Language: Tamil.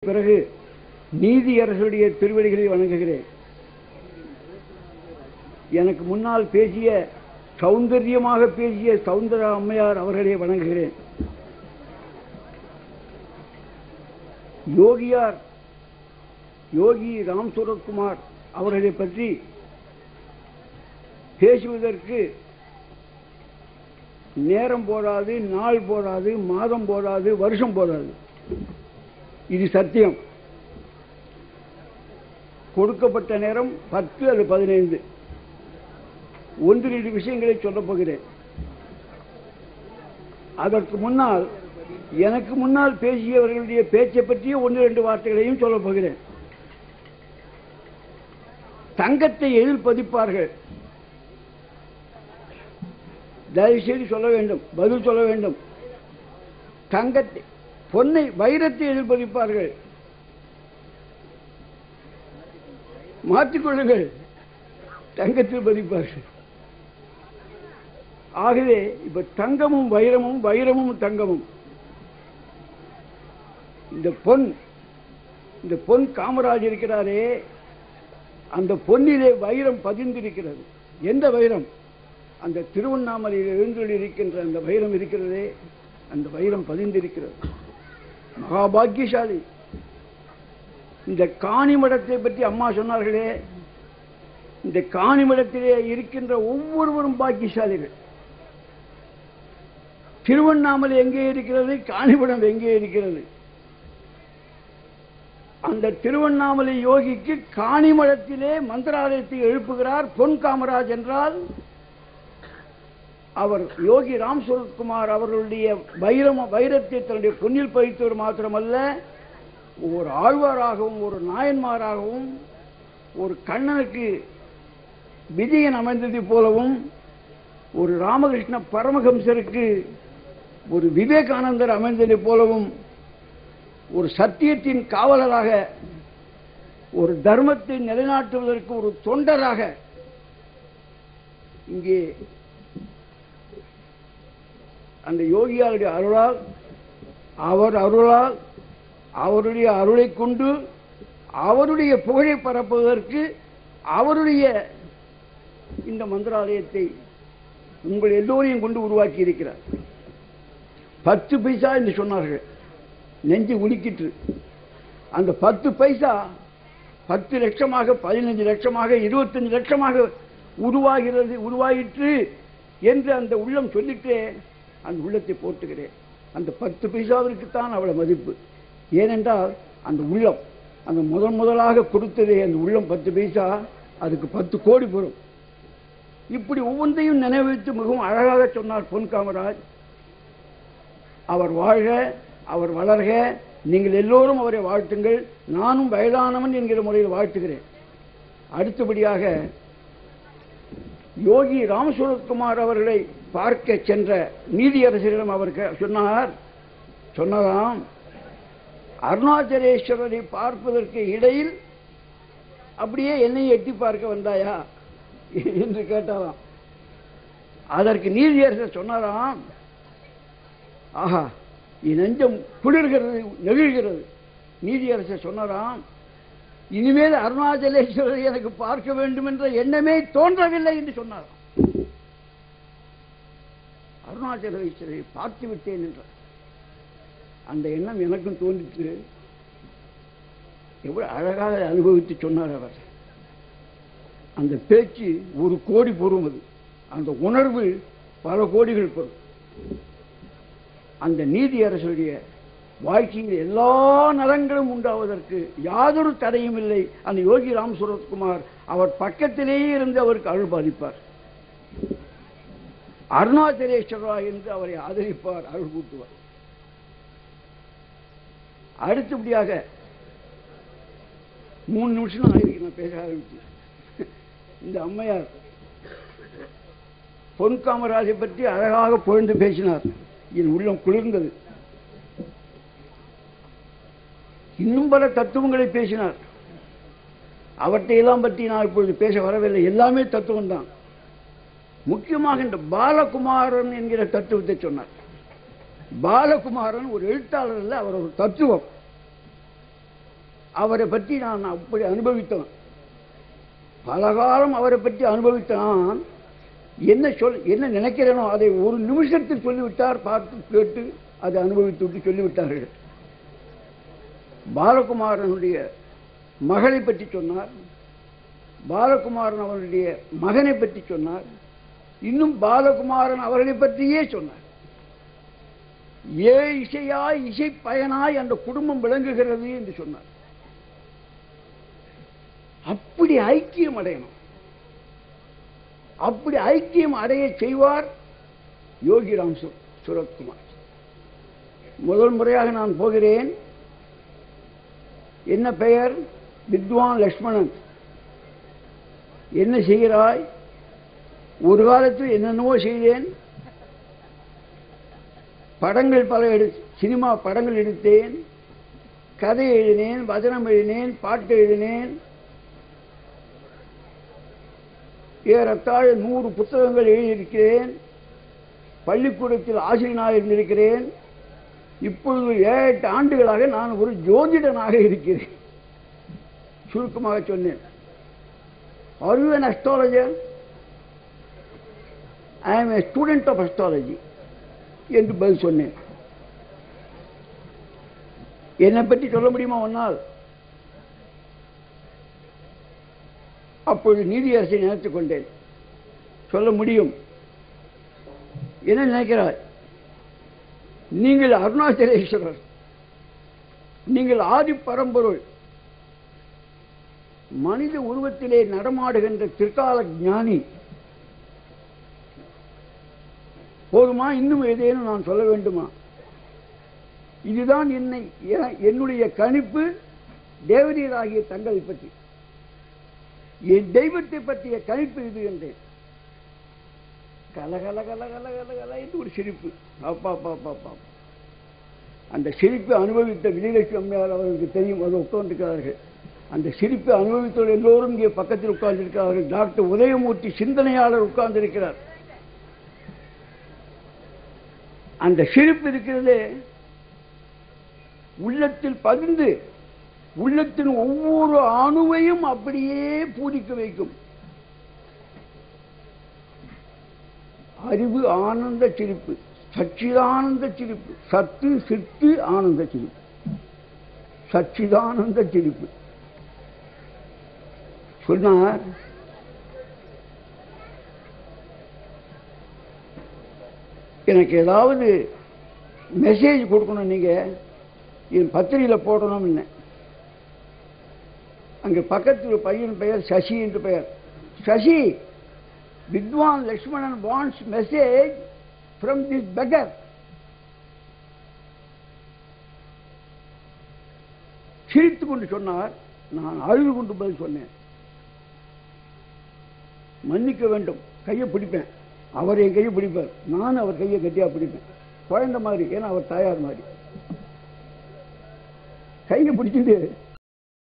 பிறகு நீதியரசுடைய திருவடிகளை வணங்குகிறேன். எனக்கு முன்னால் பேசிய சௌந்தரியமாக பேசிய சௌந்தர அம்மையார் அவர்களை வணங்குகிறேன். யோகி ராம் சூரத்குமார் அவர்களை பற்றி பேசுவதற்கு நேரம் போதாது, நாள் போதாது, மாதம் போதாது, வருஷம் போதாது. இது சத்தியம். கொடுக்கப்பட்ட நேரம் 10 அல்லது 15. 1-2 விஷயங்களை சொல்லப் போகிறேன். அதற்கு முன்னால் எனக்கு முன்னால் பேசியவர்களுடைய பேச்சை பற்றிய 1-2 வார்த்தைகளையும் சொல்லப் போகிறேன். தங்கத்தை எதில் பதிப்பார்கள்? தயவுசெய்து சொல்ல வேண்டும், பதில் சொல்ல வேண்டும். தங்கத்தை, பொன்னை, வைரத்தை எதில் பதிப்பார்கள்? மாற்றிக்கொள்ளுங்கள், தங்கத்தில் பதிப்பார்கள். ஆகவே இப்ப தங்கமும் வைரமும், வைரமும் தங்கமும், இந்த பொன் காமராஜ் இருக்கிறாரே, அந்த பொன்னிலே வைரம் பதிந்திருக்கிறது. எந்த வைரம்? அந்த திருவண்ணாமலையில் எழுந்தொழிருக்கின்ற அந்த வைரம் இருக்கிறதே, அந்த வைரம் பதிந்திருக்கிறது. மகாபாக்கியசாலி. இந்த காணிமடத்தை பற்றி அம்மா சொன்னார்களே, இந்த காணிமடத்திலே இருக்கின்ற ஒவ்வொருவரும் பாக்கியசாலிகள். திருவண்ணாமலை எங்கே இருக்கிறது? காணிமடம் எங்கே இருக்கிறது? அந்த திருவண்ணாமலை யோகிக்கு காணிமடத்திலே மந்திராலயத்தை எழுப்புகிறார் பொன் காமராஜ் என்றால், அவர் யோகி ராம் சூரத்குமார் அவர்களுடைய வைரத்தை தன்னுடைய பொன்னில் பதித்தவர் மாத்திரமல்ல, ஒரு ஆழ்வாராகவும், ஒரு நாயன்மாராகவும், ஒரு கண்ணனுக்கு விஜயன் அமைந்தது போலவும், ஒரு ராமகிருஷ்ண பரமஹம்சருக்கு ஒரு விவேகானந்தர் அமைந்ததை போலவும், ஒரு சத்தியத்தின் காவலராக, ஒரு தர்மத்தை நிலைநாட்டுவதற்கு ஒரு தொண்டராக இங்கே அந்த யோகியாருடைய அருளால், அவருடைய அருளை கொண்டு அவருடைய புகழை பரப்புவதற்கு அவருடைய இந்த மந்திராலயத்தை உங்கள் எல்லோரையும் கொண்டு உருவாக்கி இருக்கிறார். 10 பைசா என்று சொன்னார்கள், நெஞ்சு உலுக்கிற்று. அந்த 10 பைசா 10 லட்சமாக, 15 லட்சமாக, 25 லட்சமாக உருவாயிற்று என்று அந்த உள்ளம் சொல்லிட்டு அந்த உள்ளத்தை போட்டுகிறேன். அந்த 10 பைசாவிற்குத்தான் அவ்வளவு மதிப்பு. ஏனென்றால் அந்த உள்ளம், அந்த முதலாக கொடுத்ததே அந்த உள்ளம் 10 பைசா, அதுக்கு 10 கோடி பெறும். இப்படி ஒவ்வொன்றையும் நினைவித்து மிகவும் அழகாக சொன்னார் பொன் காமராஜ். அவர் வாழ்க, அவர் வளர்க, நீங்கள் எல்லோரும் அவரை வாழ்த்துங்கள். நானும் வயதானவன் என்கிற முறையில் வாழ்த்துகிறேன். அடுத்தபடியாக யோகி ராம் சூரத்குமார் அவர்களை பார்க்க சென்ற நீதியரசரிடம் அவர் சொன்னதாம், அருணாச்சலேஸ்வரரை பார்ப்பதற்கு இடையில் அப்படியே என்னை எட்டி பார்க்க வந்தாயா என்று கேட்டாராம். அதற்கு நீதியரசர் சொன்னாராம், ஆஹா, என் நெஞ்சம் குளிர்கிறது, நெகிழ்கிறது. நீதியரசர் சொன்னாராம், இனிமேல் அருணாச்சலேஸ்வரரை எனக்கு பார்க்க வேண்டும் என்ற எண்ணமே தோன்றவில்லை என்று சொன்னாராம். அருணாச்சலேஸ்வரரை பார்த்து விட்டேன் என்ற அந்த எண்ணம் எனக்கும் தோன்றிற்று. எவ்வளவு அழகாக அனுபவித்து சொன்னார் அவர். அந்த பேச்சு 1 கோடி பொறும். அந்த உணர்வு பல கோடிகள் பொறும். அந்த நீதியரசுடைய வாழ்க்கையில் எல்லா நலங்களும் உண்டாவதற்கு யாதொரு தடையும் இல்லை. அந்த யோகி ராம் சூரத்குமார் அவர் பக்கத்திலேயே இருந்து அவருக்கு அருள் பாதிப்பார். அருணாச்சலேஸ்வரா என்று அவரை ஆதரிப்பார், அருள் கூட்டுவார். அடுத்தபடியாக 3 நிமிஷம் ஆயிருக்கு நான் பேச ஆரம்பிச்சு. இந்த அம்மையார் பொன் காமராஜை பற்றி அழகாக புகழ்ந்து பேசினார். என் உள்ளம் குளிர்ந்தது. இன்னும் பல தத்துவங்களை பேசினார். அவற்றையெல்லாம் பற்றி நான் இப்பொழுது பேச வரவில்லை. எல்லாமே தத்துவம் தான். முக்கியமாக இந்த பாலகுமாரன் என்கிற தத்துவத்தை சொன்னார். பாலகுமாரன் ஒரு எழுத்தாளர் அல்ல, அவர் ஒரு தத்துவம். அவரை பற்றி நான் அப்படி அனுபவித்தவன், பலகாலம் அவரை பற்றி அனுபவித்தான். என்ன நினைக்கிறேனோ அதை ஒரு நிமிஷத்தில் சொல்லிவிட்டார். பார்த்து கேட்டு அதை அனுபவித்து விட்டு சொல்லிவிட்டார்கள். பாலகுமாரனுடைய மகளை பற்றி சொன்னார், பாலகுமாரன் அவருடைய மகனை பற்றி சொன்னார், இன்னும் பாலகுமாரன் அவர்களை பற்றியே சொன்னார். இசையாய் இசை பயனாய் அந்த குடும்பம் விளங்குகிறது என்று சொன்னார். அப்படி ஐக்கியம் அடையணும், அப்படி ஐக்கியம் அடைய செய்வார் யோகிராம் சுரத்குமார். முதல் முறையாக நான் போகிறேன். என்ன பெயர்? வித்வான் லட்சுமணன். என்ன செய்கிறாய்? ஒரு காலத்தில் என்னென்னவோ செய்தேன், படங்கள் பல சினிமா படங்கள் எடுத்தேன், கதை எழுதினேன், வசனம் எழுதினேன், பாட்டு எழுதினேன், ஏறத்தாழ 100 புத்தகங்கள் எழுதியிருக்கிறேன், பள்ளிக்கூடத்தில் ஆசிரியனாக இருந்திருக்கிறேன். இப்பொழுது 7 ஆண்டுகளாக நான் ஒரு ஜோதிடனாக இருக்கிறேன். சுருக்கமாக சொன்னேன். Are you an astrologer? I am a student of astrology என்று பதில் சொன்னேன். என்னை பற்றி சொல்ல முடியுமா ஒன்னால்? அப்பொழுது நீதியரசை நினைத்துக் கொண்டேன். சொல்ல முடியும். என்ன நினைக்கிறாய்? நீங்கள் அருணாச்சலேஸ்வரர், நீங்கள் ஆதி பரம்பொருள், மனித உருவத்திலே நடமாடுகின்ற திரிகால ஞானி. போதுமா? இன்னும் ஏதேனும் நான் சொல்ல வேண்டுமா? இதுதான் என்னுடைய கணிப்பு தேவதையராகிய தங்களை பற்றி, என் தெய்வத்தை பற்றிய கணிப்பு இது என்றேன். கலகல கல கல கல கல என்று ஒரு சிரிப்பு. அப்பா பாப்பா பாப்பா. அந்த சிரிப்பை அனுபவித்த விஜயலட்சுமி அம்மையார் அவர்களுக்கு தெரியும், அதில் உட்கார்ந்திருக்கிறார்கள். அந்த சிரிப்பை அனுபவித்தவர் எல்லோரும் இங்கே பக்கத்தில் உட்கார்ந்திருக்கிறார்கள். டாக்டர் உதயமூர்த்தி சிந்தனையாளர் உட்கார்ந்திருக்கிறார். அந்த சிரிப்பு இருக்கிறதே உள்ளத்தில் பதிந்து உள்ளத்தின் ஒவ்வொரு அணுவையும் அப்படியே பூரிக்க வைக்கும். அறிவு ஆனந்த சிரிப்பு, சச்சிதானந்த சிரிப்பு, சத்து சித்து ஆனந்த சிரிப்பு, சச்சிதானந்த சிரிப்பு சொன்னார். எனக்கு ஏதாவது மெசேஜ் கொடுக்கணும், நீங்க என் பத்திரிகையில் போடணும். அங்கே பக்கத்தில் பையன் பெயர் சசி என்று பெயர். சசி, வித்வான் Lakshmanan wants message from this beggar. சிரித்து கொண்டு சொன்னார். நான் அழுது கொண்டு பதில் சொன்னேன். மன்னிக்க வேண்டும், கையை பிடிப்பேன். அவர் என் கையை பிடிப்பார், நான் அவர் கையை கட்டியா பிடிப்பேன், குழந்தை மாதிரி. ஏன்னா அவர் தாயார் மாதிரி. கையை பிடிச்சிட்டு